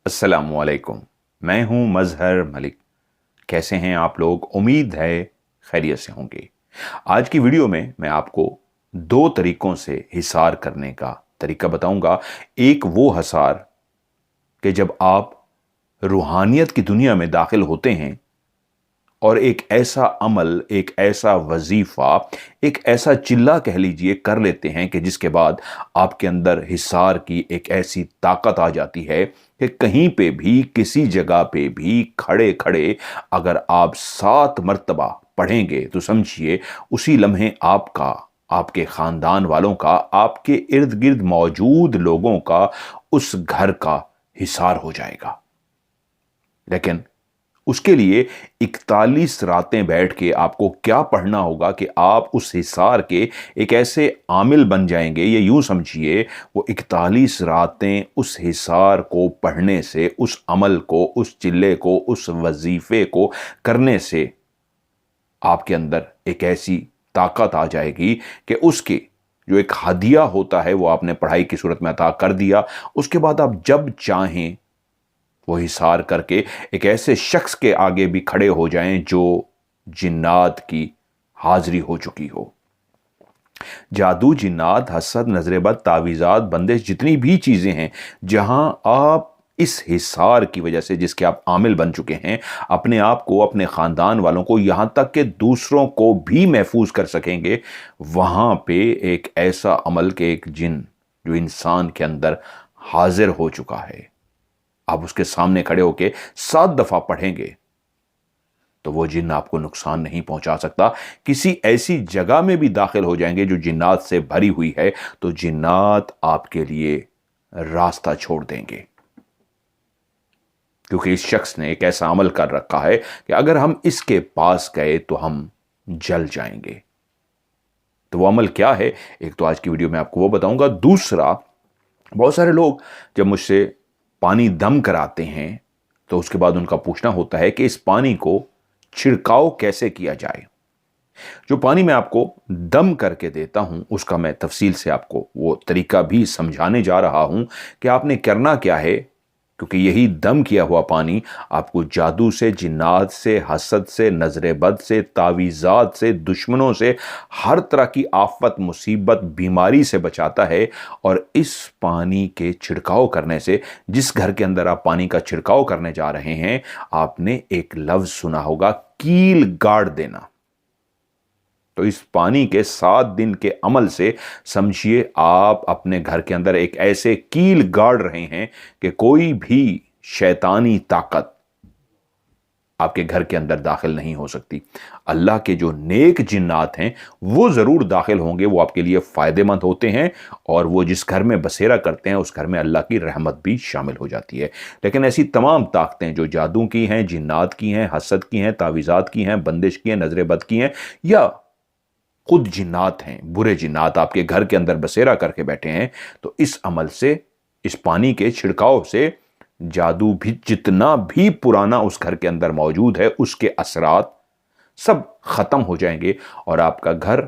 अस्सलाम वालेकुम। मैं हूं मजहर मलिक। कैसे हैं आप लोग? उम्मीद है खैरियत से होंगे। आज की वीडियो में मैं आपको दो तरीकों से हिसार करने का तरीका बताऊंगा। एक वो हिसार कि जब आप रूहानियत की दुनिया में दाखिल होते हैं और एक ऐसा अमल, एक ऐसा वजीफा, एक ऐसा चिल्ला कह लीजिए कर लेते हैं कि जिसके बाद आपके अंदर हिसार की एक ऐसी ताकत आ जाती है कि कहीं पे भी, किसी जगह पे भी खड़े खड़े अगर आप 7 मर्तबा पढ़ेंगे तो समझिए उसी लम्हे आपका, आपके खानदान वालों का, आपके इर्द गिर्द मौजूद लोगों का, उस घर का हिसार हो जाएगा। लेकिन उसके लिए 41 रातें बैठ के आपको क्या पढ़ना होगा कि आप उस हिसार के एक ऐसे आमिल बन जाएंगे। ये यूं समझिए, वो 41 रातें उस हिसार को पढ़ने से, उस अमल को, उस चिल्ले को, उस वजीफे को करने से आपके अंदर एक ऐसी ताकत आ जाएगी कि उसके जो एक हदिया होता है वो आपने पढ़ाई की सूरत में अता कर दिया। उसके बाद आप जब चाहें वो हिसार करके एक ऐसे शख्स के आगे भी खड़े हो जाएं जो जिन्नात की हाजिरी हो चुकी हो। जादू, जिन्नात, हसद, नजरेबद, तावीज़ात, बंदिश, जितनी भी चीजें हैं, जहां आप इस हिसार की वजह से, जिसके आप आमिल बन चुके हैं, अपने आप को, अपने खानदान वालों को, यहां तक कि दूसरों को भी महफूज कर सकेंगे, वहां पे एक ऐसा अमल के एक जिन जो इंसान के अंदर हाजिर हो चुका है, आप उसके सामने खड़े होके 7 दफा पढ़ेंगे तो वो जिन्न आपको नुकसान नहीं पहुंचा सकता। किसी ऐसी जगह में भी दाखिल हो जाएंगे जो जिन्नात से भरी हुई है तो जिन्नात आपके लिए रास्ता छोड़ देंगे, क्योंकि इस शख्स ने एक ऐसा अमल कर रखा है कि अगर हम इसके पास गए तो हम जल जाएंगे। तो वो अमल क्या है, एक तो आज की वीडियो में आपको वो बताऊंगा। दूसरा, बहुत सारे लोग जब मुझसे पानी दम कराते हैं तो उसके बाद उनका पूछना होता है कि इस पानी को छिड़काव कैसे किया जाए। जो पानी मैं आपको दम करके देता हूं उसका मैं तफसील से आपको वो तरीका भी समझाने जा रहा हूं कि आपने करना क्या है, क्योंकि यही दम किया हुआ पानी आपको जादू से, जिन्नात से, हसद से, नजरेबद से, तावीज़ात से, दुश्मनों से, हर तरह की आफत, मुसीबत, बीमारी से बचाता है। और इस पानी के छिड़काव करने से, जिस घर के अंदर आप पानी का छिड़काव करने जा रहे हैं, आपने एक लफ्ज सुना होगा, कील गाड़ देना। तो इस पानी के 7 दिन के अमल से समझिए आप अपने घर के अंदर एक ऐसे कील गाड़ रहे हैं कि कोई भी शैतानी ताकत आपके घर के अंदर दाखिल नहीं हो सकती। अल्लाह के जो नेक जिन्नात हैं वो जरूर दाखिल होंगे, वो आपके लिए फायदेमंद होते हैं और वो जिस घर में बसेरा करते हैं उस घर में अल्लाह की रहमत भी शामिल हो जाती है। लेकिन ऐसी तमाम ताकतें जो जादू की हैं, जिन्नात की हैं, हसद की हैं, तावीज़ात की हैं, बंदिश की हैं, नजरेबद की हैं, या खुद जिन्नात हैं, बुरे जिन्नात आपके घर के अंदर बसेरा करके बैठे हैं, तो इस अमल से, इस पानी के छिड़काव से जादू भी जितना भी पुराना उस घर के अंदर मौजूद है उसके असरात सब खत्म हो जाएंगे और आपका घर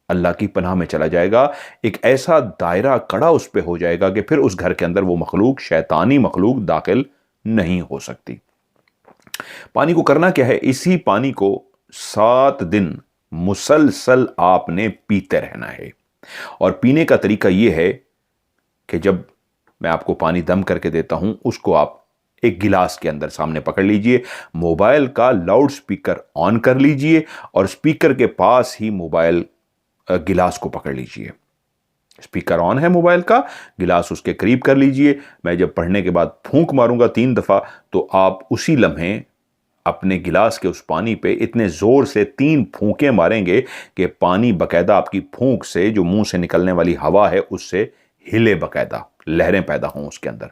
अल्लाह की पनाह में चला जाएगा। एक ऐसा दायरा कड़ा उस पे हो जाएगा कि फिर उस घर के अंदर वो मखलूक, शैतानी मखलूक दाखिल नहीं हो सकती। पानी को करना क्या है, इसी पानी को 7 दिन मुसलसल आपने पीते रहना है। और पीने का तरीका यह है कि जब मैं आपको पानी दम करके देता हूं उसको आप एक गिलास के अंदर सामने पकड़ लीजिए, मोबाइल का लाउड स्पीकर ऑन कर लीजिए और स्पीकर के पास ही मोबाइल गिलास को पकड़ लीजिए। स्पीकर ऑन है मोबाइल का, गिलास उसके करीब कर लीजिए। मैं जब पढ़ने के बाद फूंक मारूंगा 3 दफा तो आप उसी लम्हे अपने गिलास के उस पानी पे इतने जोर से 3 फूंके मारेंगे कि पानी बकायदा आपकी फूंक से, जो मुंह से निकलने वाली हवा है उससे हिले, बकायदा लहरें पैदा हों उसके अंदर।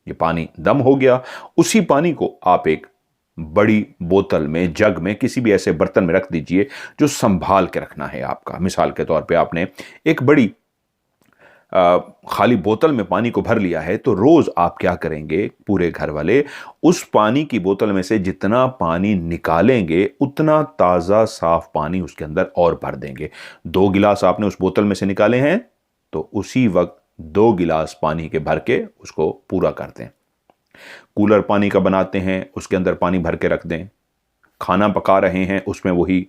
ये पानी दम हो गया। उसी पानी को आप एक बड़ी बोतल में, जग में, किसी भी ऐसे बर्तन में रख दीजिए जो संभाल के रखना है आपका। मिसाल के तौर पे आपने एक बड़ी खाली बोतल में पानी को भर लिया है तो रोज आप क्या करेंगे, पूरे घर वाले उस पानी की बोतल में से जितना पानी निकालेंगे उतना ताज़ा साफ पानी उसके अंदर और भर देंगे। 2 गिलास आपने उस बोतल में से निकाले हैं तो उसी वक्त 2 गिलास पानी के भर के उसको पूरा कर दें। कूलर पानी का बनाते हैं, उसके अंदर पानी भर के रख दें। खाना पका रहे हैं, उसमें वही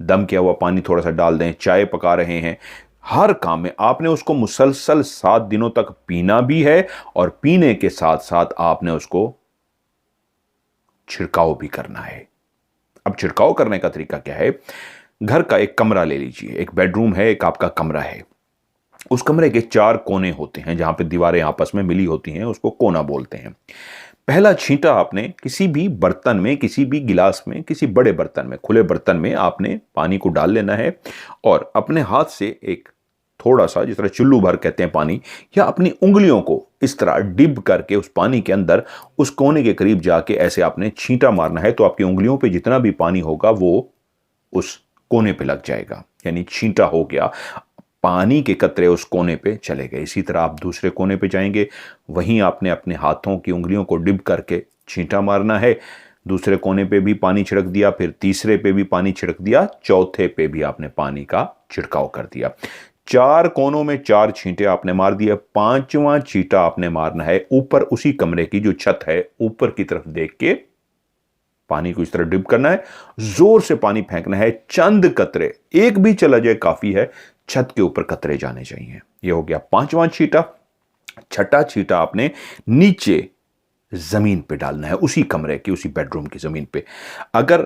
दम किया हुआ पानी थोड़ा सा डाल दें। चाय पका रहे हैं, हर काम में आपने उसको मुसलसल 7 दिनों तक पीना भी है और पीने के साथ साथ आपने उसको छिड़काव भी करना है। अब छिड़काव करने का तरीका क्या है? घर का एक कमरा ले लीजिए, एक बेडरूम है, एक आपका कमरा है। उस कमरे के 4 कोने होते हैं जहां पे दीवारें आपस में मिली होती हैं, उसको कोना बोलते हैं। पहला छींटा आपने किसी भी बर्तन में, किसी भी गिलास में, किसी बड़े बर्तन में, खुले बर्तन में आपने पानी को डाल लेना है और अपने हाथ से एक थोड़ा सा, जिस तरह चुल्लू भर कहते हैं पानी, या अपनी उंगलियों को इस तरह डिप करके उस पानी के अंदर उस कोने के करीब जाके ऐसे आपने छींटा मारना है। तो आपकी उंगलियों पे जितना भी पानी होगा वो उस कोने पे लग जाएगा, यानी छींटा हो गया। पानी के कतरे उस कोने पे चले गए। इसी तरह आप दूसरे कोने पे जाएंगे, वहीं आपने अपने हाथों की उंगलियों को डिप करके छींटा मारना है। दूसरे कोने पे भी पानी छिड़क दिया, फिर तीसरे पे भी पानी छिड़क दिया, चौथे पे भी आपने पानी का छिड़काव कर दिया। 4 कोनों में 4 छींटे आपने मार दिए। 5वां छींटा आपने मारना है ऊपर, उसी कमरे की जो छत है ऊपर की तरफ देख के पानी को इस तरह डिप करना है, जोर से पानी फेंकना है। चंद कतरे, एक भी चला जाए काफी है, छत के ऊपर कतरे जाने चाहिए। यह हो गया 5वां छींटा। 6ठा छींटा आपने नीचे जमीन पे डालना है, उसी कमरे की, उसी बेडरूम की जमीन पे। अगर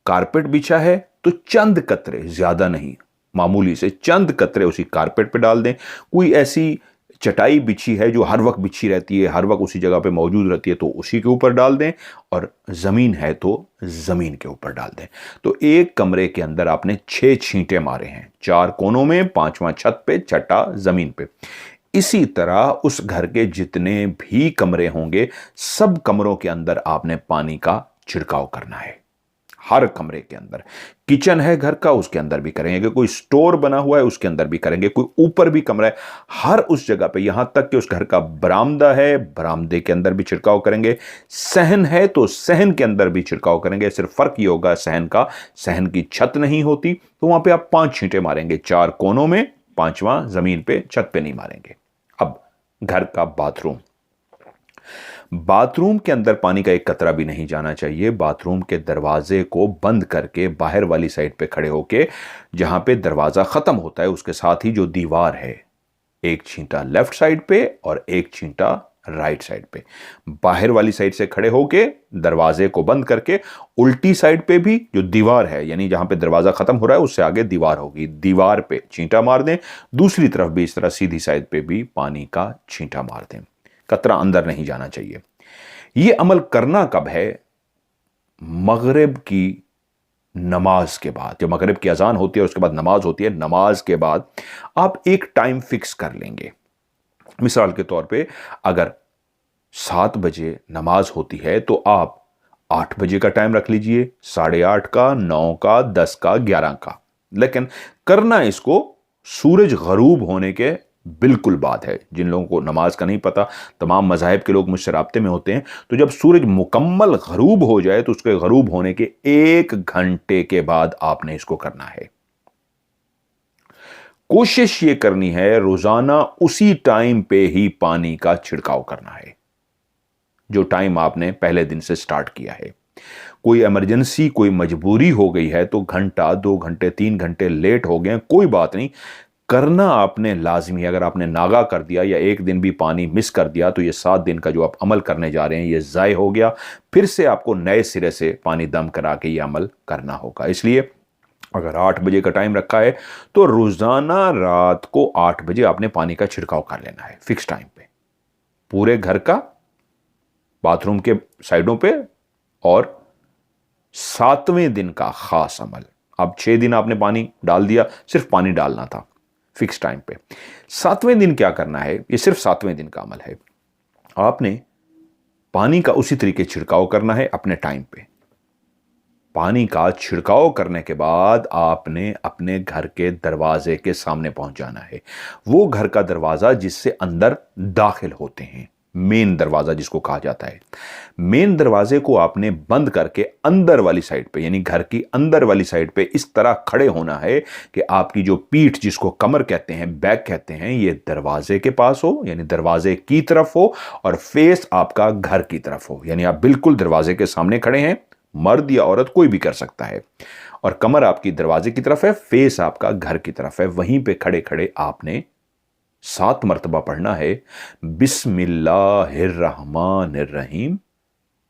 कारपेट बिछा है तो चंद कतरे, ज्यादा नहीं, मामूली से चंद कतरे उसी कारपेट पे डाल दें। कोई ऐसी चटाई बिछी है जो हर वक्त बिछी रहती है, हर वक्त उसी जगह पे मौजूद रहती है, तो उसी के ऊपर डाल दें। और जमीन है तो जमीन के ऊपर डाल दें। तो एक कमरे के अंदर आपने 6 छींटे मारे हैं, 4 कोनों में, 5वां छत पे, 6ठा जमीन पे। इसी तरह उस घर के जितने भी कमरे होंगे, सब कमरों के अंदर आपने पानी का छिड़काव करना है। हर कमरे के अंदर, किचन है घर का, उसके अंदर भी करेंगे। कोई स्टोर बना हुआ है उसके अंदर भी करेंगे। कोई ऊपर भी कमरा है, हर उस जगह पे, यहां तक कि उस घर का बरामदा है, बरामदे के अंदर भी छिड़काव करेंगे। सहन है तो सहन के अंदर भी छिड़काव करेंगे। सिर्फ फर्क ये होगा सहन का, सहन की छत नहीं होती तो वहां पे आप 5 छींटे मारेंगे, 4 कोनों में, 5वां जमीन पे, छत पे नहीं मारेंगे। अब घर का बाथरूम, बाथरूम के अंदर पानी का एक कतरा भी नहीं जाना चाहिए। बाथरूम के दरवाजे को बंद करके बाहर वाली साइड पे खड़े होके, जहां पे दरवाजा खत्म होता है उसके साथ ही जो दीवार है, एक छींटा लेफ्ट साइड पे और एक छींटा राइट साइड पे। बाहर वाली साइड से खड़े होके दरवाजे को बंद करके उल्टी साइड पे भी जो दीवार है, यानी जहां पे दरवाजा खत्म हो रहा है उससे आगे दीवार होगी, दीवार पे छींटा मार दें। दूसरी तरफ भी इस तरह सीधी साइड पे भी पानी का छींटा मार दें। कतरा अंदर नहीं जाना चाहिए। यह अमल करना कब है? मगरिब की नमाज के बाद। जब मगरिब की अजान होती है उसके बाद नमाज होती है, नमाज के बाद आप एक टाइम फिक्स कर लेंगे। मिसाल के तौर पे अगर 7 बजे नमाज होती है तो आप 8 बजे का टाइम रख लीजिए, 8:30 का, 9 का, 10 का, 11 का। लेकिन करना इसको सूरज गरूब होने के बिल्कुल बात है। जिन लोगों को नमाज का नहीं पता, तमाम मज़ाहिब के लोग मुझसे राब्ते में होते हैं, तो जब सूरज मुकम्मल गरूब हो जाए तो उसके गरूब होने के 1 घंटे के बाद आपने इसको करना है। कोशिश ये करनी है रोजाना उसी टाइम पे ही पानी का छिड़काव करना है जो टाइम आपने पहले दिन से स्टार्ट किया है। कोई इमरजेंसी, कोई मजबूरी हो गई है तो घंटा, 2 घंटे, 3 घंटे लेट हो गए, कोई बात नहीं, करना आपने लाजमी है। अगर आपने नागा कर दिया या एक दिन भी पानी मिस कर दिया तो ये 7 दिन का जो आप अमल करने जा रहे हैं ये ज़ाय हो गया। फिर से आपको नए सिरे से पानी दम करा के ये अमल करना होगा। इसलिए अगर 8 बजे का टाइम रखा है तो रोजाना रात को 8 बजे आपने पानी का छिड़काव कर लेना है, फिक्स टाइम पे, पूरे घर का, बाथरूम के साइडों पे। और 7वें दिन का खास अमल, अब 6 दिन आपने पानी डाल दिया, सिर्फ पानी डालना था फिक्स टाइम पे। 7वें दिन क्या करना है? ये सिर्फ 7वें दिन का अमल है। आपने पानी का उसी तरीके छिड़काव करना है अपने टाइम पे। पानी का छिड़काव करने के बाद आपने अपने घर के दरवाजे के सामने पहुंच जाना है। वो घर का दरवाजा जिससे अंदर दाखिल होते हैं, मेन दरवाजा जिसको कहा जाता है। मेन दरवाजे को आपने बंद करके अंदर वाली साइड पे, यानी घर की अंदर वाली साइड पे इस तरह खड़े होना है कि आपकी जो पीठ, जिसको कमर कहते हैं, बैक कहते हैं, ये दरवाजे के पास हो, यानी दरवाजे की तरफ हो, और फेस आपका घर की तरफ हो, यानी आप बिल्कुल दरवाजे के सामने खड़े हैं। मर्द या औरत कोई भी कर सकता है। और कमर आपकी दरवाजे की तरफ है, फेस आपका घर की तरफ है। वहीं पे खड़े खड़े आपने 7 मरतबा पढ़ना है बिस्मिल्लाहिर्रहमानिर्रहीम,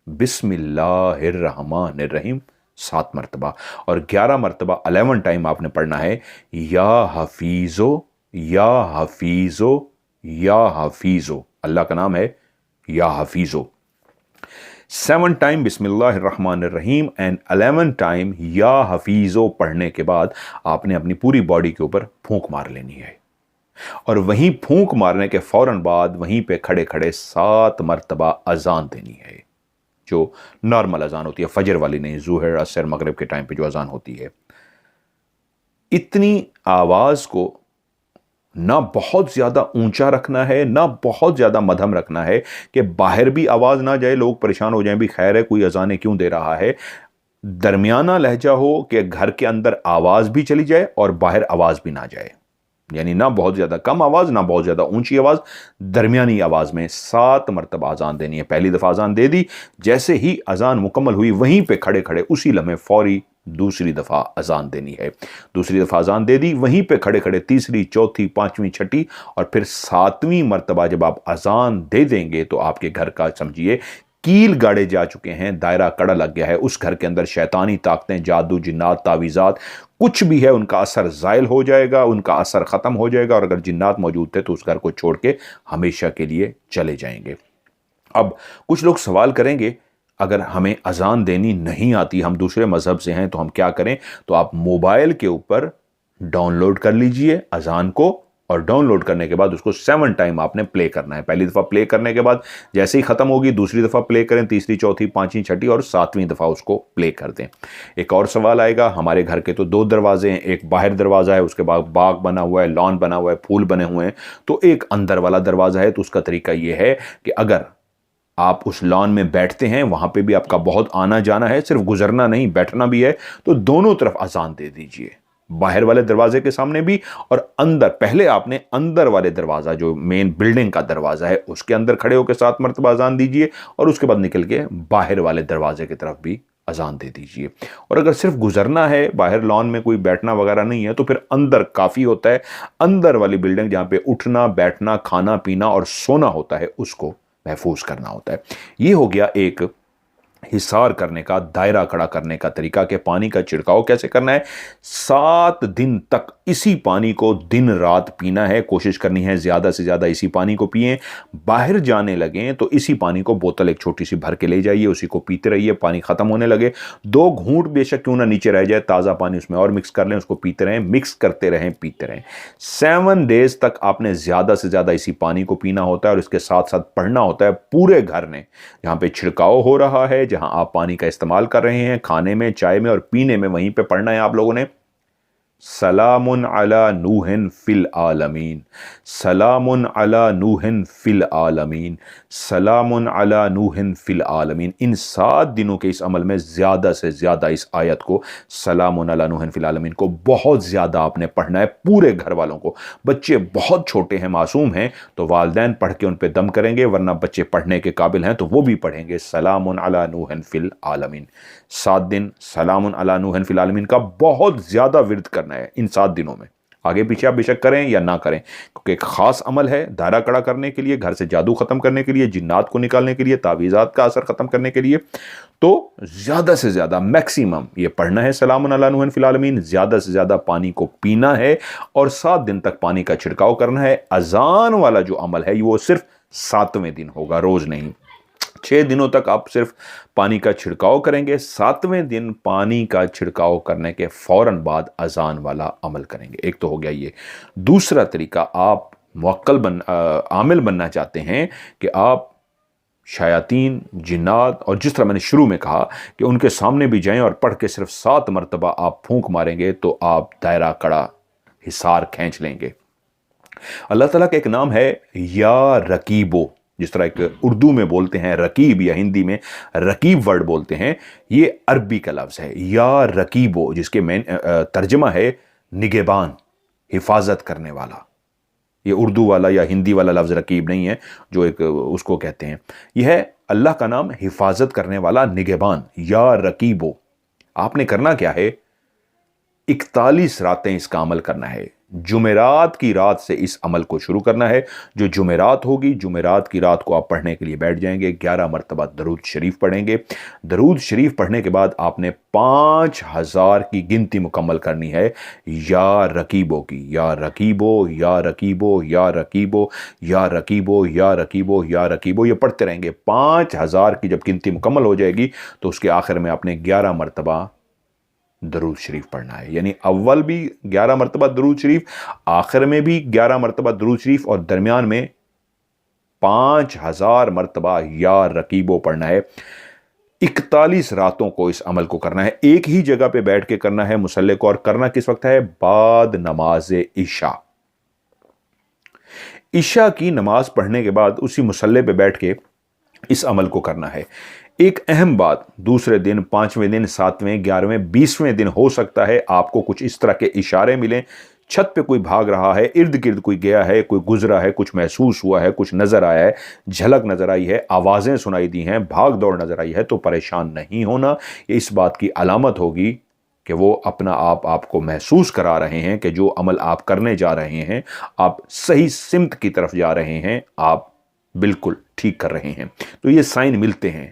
बिस्मिल्लाहिर्रहमानिर्रहीम 7 मरतबा। और 11 मरतबा 11 टाइम आपने पढ़ना है या हफीजो, या हफीजो, या हफीजो। अल्लाह का नाम है या हफीजो। 7 टाइम बिस्मिल्लाहिर्रहमानिर्रहीम एंड 11 टाइम या हफीजो पढ़ने के बाद आपने अपनी पूरी बॉडी के ऊपर फूंक मार लेनी है। और वहीं फूंक मारने के फौरन बाद वहीं पे खड़े खड़े 7 मरतबा अजान देनी है, जो नॉर्मल अजान होती है, फजर वाली नहीं, ज़ुहर, असर, मगरिब के टाइम पे जो अजान होती है। इतनी आवाज को ना बहुत ज्यादा ऊंचा रखना है, ना बहुत ज्यादा मध्यम रखना है कि बाहर भी आवाज ना जाए, लोग परेशान हो जाएं भी खैर है कोई अजानें क्यों दे रहा है। दरमियाना लहजा हो कि घर के अंदर आवाज भी चली जाए और बाहर आवाज भी ना जाए, यानी ना बहुत ज्यादा कम आवाज, ना बहुत ज्यादा ऊंची आवाज, दरमियानी आवाज में 7 मरतबा अजान देनी है। पहली दफा अजान दे दी, जैसे ही अजान मुकम्मल हुई वहीं पे खड़े खड़े उसी लम्हे फौरी दूसरी दफा अजान देनी है। दूसरी दफा अजान दे दी, वहीं पे खड़े खड़े तीसरी, चौथी, पांचवी, छठी और फिर 7वीं मरतबा जब आप अजान दे देंगे तो आपके घर का समझिए कील गाड़े जा चुके हैं, दायरा कड़ा लग गया है। उस घर के अंदर शैतानी ताकतें, जादू, जिन्नात, तावीज़ात कुछ भी है, उनका असर ज़ायल हो जाएगा, उनका असर ख़त्म हो जाएगा। और अगर जिन्नात मौजूद थे तो उस घर को छोड़ के हमेशा के लिए चले जाएंगे। अब कुछ लोग सवाल करेंगे, अगर हमें अजान देनी नहीं आती, हम दूसरे मजहब से हैं, तो हम क्या करें? तो आप मोबाइल के ऊपर डाउनलोड कर लीजिए अजान को, और डाउनलोड करने के बाद उसको 7 टाइम आपने प्ले करना है। पहली दफ़ा प्ले करने के बाद जैसे ही ख़त्म होगी दूसरी दफ़ा प्ले करें, तीसरी, चौथी, पांचवी, छठी और 7वीं दफ़ा उसको प्ले कर दें। एक और सवाल आएगा, हमारे घर के तो 2 दरवाजे हैं, एक बाहर दरवाज़ा है, उसके बाद बाग बना हुआ है, लॉन बना हुआ है, फूल बने हुए हैं, तो एक अंदर वाला दरवाज़ा है। तो उसका तरीका यह है कि अगर आप उस लॉन में बैठते हैं, वहां पे भी आपका बहुत आना जाना है, सिर्फ गुजरना नहीं बैठना भी है, तो दोनों तरफ अजान दे दीजिए, बाहर वाले दरवाजे के सामने भी और अंदर। पहले आपने अंदर वाले दरवाजा, जो मेन बिल्डिंग का दरवाजा है, उसके अंदर खड़े होकर 7 मरतबा अजान दीजिए और उसके बाद निकल के बाहर वाले दरवाजे की तरफ भी अजान दे दीजिए। और अगर सिर्फ गुजरना है, बाहर लॉन में कोई बैठना वगैरह नहीं है, तो फिर अंदर काफी होता है। अंदर वाली बिल्डिंग जहां पे उठना, बैठना, खाना पीना और सोना होता है, उसको महफूज करना होता है। ये हो गया एक हिसार करने का, दायरा खड़ा करने का तरीका कि पानी का छिड़काव कैसे करना है। 7 दिन तक इसी पानी को दिन रात पीना है, कोशिश करनी है ज्यादा से ज्यादा इसी पानी को पिएं। बाहर जाने लगे तो इसी पानी को बोतल एक छोटी सी भर के ले जाइए, उसी को पीते रहिए। पानी खत्म होने लगे 2 घूंट बेशक क्यों ना नीचे रह जाए, ताज़ा पानी उसमें और मिक्स कर लें, उसको पीते रहें, मिक्स करते रहें, पीते रहें। 7 डेज तक आपने ज्यादा से ज्यादा इसी पानी को पीना होता है और इसके साथ साथ पढ़ना होता है पूरे घर में, जहां पे छिड़काव हो रहा है, जहां आप पानी का इस्तेमाल कर रहे हैं, खाने में, चाय में और पीने में, वहीं पे पढ़ना है आप लोगों ने सलामुन अला नूहिन फिल आलमीन, सलामुन अला नूहिन फिल आलमीन, सलामुन अला नूहिन फिल आलमीन। इन 7 दिनों के इस अमल में ज़्यादा से ज़्यादा इस आयत को, सलामुन अला नूहिन फिल आलमीन को बहुत ज़्यादा आपने पढ़ना है पूरे घर वालों को। बच्चे बहुत छोटे हैं, मासूम हैं, तो वालिदैन पढ़ के उन पर दम करेंगे, वरना बच्चे पढ़ने के काबिल हैं तो वो भी पढ़ेंगे सलामुन अला नूहिन फिल आलमीन। 7 दिन सलामुन अला नूहिन फिल आलमीन का बहुत ज़्यादा विर्द करना है इन 7 दिनों में। आगे पीछे आप बेशक करें या ना करें, क्योंकि एक खास अमल है दायरा कड़ा करने के लिए, घर से जादू खत्म करने के लिए, जिन्नात को निकालने के लिए, तावीज़ात का असर खत्म करने के लिए। तो ज्यादा से ज्यादा मैक्सिमम ये पढ़ना है सलामुन अला नूहिन फिल आलमीन, ज्यादा से ज्यादा पानी को पीना है और 7 दिन तक पानी का छिड़काव करना है। अजान वाला जो अमल है वो सिर्फ 7वें दिन होगा, रोज नहीं। 6 दिनों तक आप सिर्फ पानी का छिड़काव करेंगे, 7वें दिन पानी का छिड़काव करने के फौरन बाद अजान वाला अमल करेंगे। एक तो हो गया ये। दूसरा तरीका, आप आमिल बनना चाहते हैं कि आप शयातीन, जिन्नात और जिस तरह मैंने शुरू में कहा कि उनके सामने भी जाएं और पढ़ के सिर्फ 7 मरतबा आप फूंक मारेंगे तो आप दायरा कड़ा हिसार खींच लेंगे। अल्लाह ताला का एक नाम है या रकीबो, جس طرح ایک اردو میں بولتے ہیں رقیب یا ہندی میں رقیب ورڈ بولتے ہیں، یہ عربی کا لفظ ہے یا رقیبو، جس کے مین ترجمہ ہے نگہبان، حفاظت کرنے والا۔ یہ اردو والا یا ہندی والا لفظ رقیب نہیں ہے جو ایک اس کو کہتے ہیں، یہ ہے اللہ کا نام حفاظت کرنے والا، نگہبان یا رقیبو۔ آپ نے کرنا کیا ہے؟ 41 راتیں اس کا عمل کرنا ہے۔ جمعرات کی رات سے اس عمل کو شروع کرنا ہے۔ جو جمعرات ہوگی، جمعرات کی رات کو آپ پڑھنے کے لیے بیٹھ جائیں گے، 11 مرتبہ درود شریف پڑھیں گے۔ درود شریف پڑھنے کے بعد آپ نے 5000 کی گنتی مکمل کرنی ہے یا رقیبو کی، یا رقیبو یا رقیبو یا رقیبو یا رقیبو یا رقیبو یا رقیبو، یہ پڑھتے رہیں گے۔ 5000 کی جب گنتی مکمل ہو جائے گی تو اس کے آخر میں آپ نے 11 مرتبہ درود شریف پڑھنا ہے، یعنی اول بھی 11 مرتبہ درود شریف، آخر میں بھی 11 مرتبہ درود شریف، اور درمیان میں 5000 مرتبہ یا رقیبو پڑھنا ہے۔ 41 راتوں کو اس عمل کو کرنا ہے، ایک ہی جگہ پہ بیٹھ کے کرنا ہے مصلی کو، اور کرنا کس وقت ہے؟ بعد نماز عشاء۔ عشاء کی نماز پڑھنے کے بعد اسی مصلی پہ بیٹھ کے اس عمل کو کرنا ہے۔ ایک اہم بات، دوسرے دن، 5ویں دن، 7ویں، 11ویں، 20ویں دن ہو سکتا ہے آپ کو کچھ اس طرح کے اشارے ملیں، چھت پہ کوئی بھاگ رہا ہے، ارد گرد کوئی گیا ہے، کوئی گزرا ہے، کچھ محسوس ہوا ہے، کچھ نظر آیا ہے، جھلک نظر آئی ہے، آوازیں سنائی دی ہیں، بھاگ دوڑ نظر آئی ہے، تو پریشان نہیں ہونا۔ یہ اس بات کی علامت ہوگی کہ وہ اپنا آپ کو محسوس کرا رہے ہیں کہ جو عمل آپ کرنے جا رہے ہیں، آپ صحیح سمت کی طرف جا رہے ہیں، آپ بالکل ٹھیک کر رہے ہیں۔ تو یہ سائن ملتے ہیں،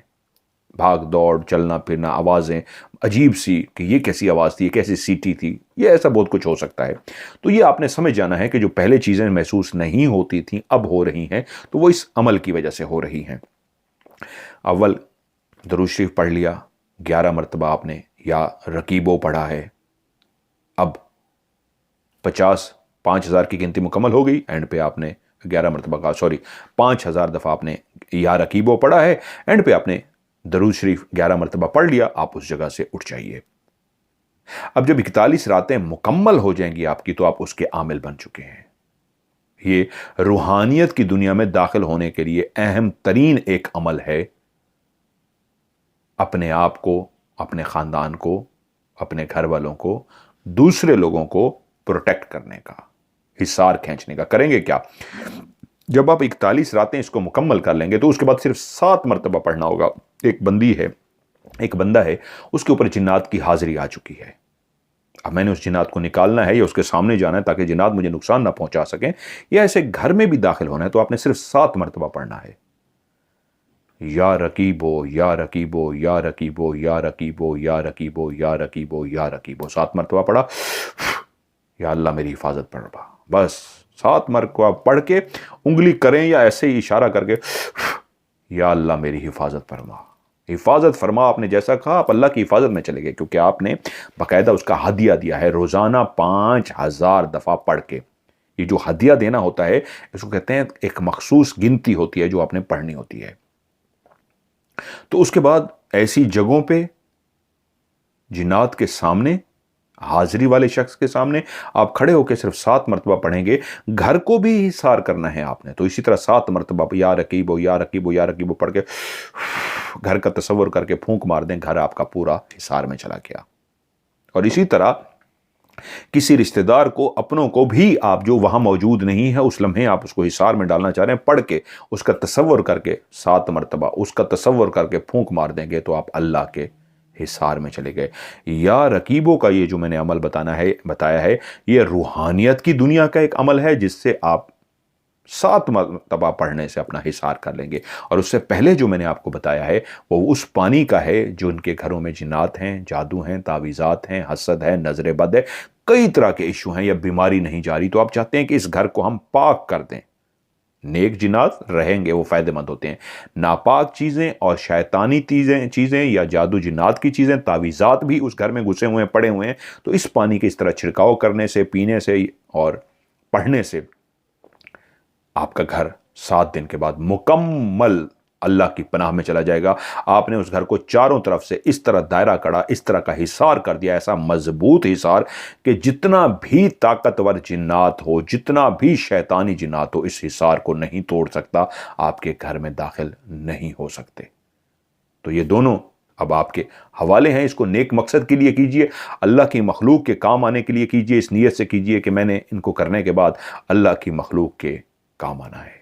بھاگ دوڑ، چلنا پھرنا، آوازیں عجیب سی کہ یہ کیسی آواز تھی، یہ کیسی سیٹی تھی، یہ ایسا بہت کچھ ہو سکتا ہے۔ تو یہ آپ نے سمجھ جانا ہے کہ جو پہلے چیزیں محسوس نہیں ہوتی تھیں اب ہو رہی ہیں، تو وہ اس عمل کی وجہ سے ہو رہی ہیں۔ اول درود شریف پڑھ لیا، 11 مرتبہ آپ نے یا رقیبو پڑھا ہے، اب 5000 کی گنتی مکمل ہو گئی، اینڈ پہ آپ نے 11 مرتبہ کا 5000 دفعہ آپ نے یا رقیبو پڑھا ہے، اینڈ پہ آپ نے درود شریف 11 مرتبہ پڑھ لیا، آپ اس جگہ سے اٹھ جائیے۔ اب جب 41 راتیں مکمل ہو جائیں گی آپ کی، تو آپ اس کے عامل بن چکے ہیں۔ یہ روحانیت کی دنیا میں داخل ہونے کے لیے اہم ترین ایک عمل ہے، اپنے آپ کو، اپنے خاندان کو، اپنے گھر والوں کو، دوسرے لوگوں کو پروٹیکٹ کرنے کا، حصار کھینچنے کا۔ کریں گے کیا؟ جب آپ 41 راتیں اس کو مکمل کر لیں گے تو اس کے بعد صرف 7 مرتبہ پڑھنا ہوگا۔ ایک بندہ ہے، اس کے اوپر جنات کی حاضری آ چکی ہے، اب میں نے اس جنات کو نکالنا ہے یا اس کے سامنے جانا ہے تاکہ جنات مجھے نقصان نہ پہنچا سکیں، یا ایسے گھر میں بھی داخل ہونا ہے، تو آپ نے صرف 7 مرتبہ پڑھنا ہے، یا رقیبو یا رقیبو یا رقیبو یا رقیبو یا رقیبو یا رقیبو یا رقیبو، 7 مرتبہ پڑھا، یا اللہ میری حفاظت پڑھا، بس 7 مرتبہ پڑھ کے انگلی کریں یا ایسے ہی اشارہ کر کے، یا اللہ میری حفاظت فرما، حفاظت فرما۔ آپ نے جیسا کہا، آپ اللہ کی حفاظت میں چلے گئے، کیونکہ آپ نے باقاعدہ اس کا ہدیہ دیا ہے، روزانہ 5000 دفعہ پڑھ کے۔ یہ جو ہدیہ دینا ہوتا ہے، اس کو کہتے ہیں ایک مخصوص گنتی ہوتی ہے جو آپ نے پڑھنی ہوتی ہے۔ تو اس کے بعد ایسی جگہوں پہ جنات کے سامنے، حاضری والے شخص کے سامنے آپ کھڑے ہو کے صرف 7 مرتبہ پڑھیں گے۔ گھر کو بھی حصار کرنا ہے آپ نے، تو اسی طرح 7 مرتبہ یا رقیبو یا رقیبو یا رقیبو پڑھ کے گھر کا تصور کر کے پھونک مار دیں، گھر آپ کا پورا حصار میں چلا گیا۔ اور اسی طرح کسی رشتہ دار کو، اپنوں کو بھی، آپ جو وہاں موجود نہیں ہے اس لمحے آپ اس کو حصار میں ڈالنا چاہ رہے ہیں، پڑھ کے اس کا تصور کر کے 7 مرتبہ اس کا تصور کر کے پھونک مار دیں گے، تو آپ اللہ کے حصار میں چلے گئے۔ یا رقیبوں کا یہ جو میں نے عمل بتایا ہے، یہ روحانیت کی دنیا کا ایک عمل ہے جس سے آپ 7 مرتبہ پڑھنے سے اپنا حصار کر لیں گے۔ اور اس سے پہلے جو میں نے آپ کو بتایا ہے وہ اس پانی کا ہے جو ان کے گھروں میں جنات ہیں، جادو ہیں، تعویذات ہیں، حسد ہے، نظر بد ہے، کئی طرح کے ایشو ہیں، یا بیماری نہیں جا رہی، تو آپ چاہتے ہیں کہ اس گھر کو ہم پاک کر دیں۔ نیک جنات رہیں گے، وہ فائدہ مند ہوتے ہیں، ناپاک چیزیں اور شیطانی چیزیں یا جادو جنات کی چیزیں، تعویذات بھی اس گھر میں گھسے ہوئے ہیں، پڑے ہوئے ہیں، تو اس پانی کے اس طرح چھڑکاؤ کرنے سے، پینے سے اور پڑھنے سے آپ کا گھر 7 دن کے بعد مکمل اللہ کی پناہ میں چلا جائے گا۔ آپ نے اس گھر کو چاروں طرف سے اس طرح دائرہ کڑا، اس طرح کا حصار کر دیا، ایسا مضبوط حصار کہ جتنا بھی طاقتور جنات ہو، جتنا بھی شیطانی جنات ہو، اس حصار کو نہیں توڑ سکتا، آپ کے گھر میں داخل نہیں ہو سکتے۔ تو یہ دونوں اب آپ کے حوالے ہیں، اس کو نیک مقصد کے لیے کیجئے، اللہ کی مخلوق کے کام آنے کے لیے کیجئے، اس نیت سے کیجئے کہ میں نے ان کو کرنے کے بعد اللہ کی مخلوق کے کام آنا ہے۔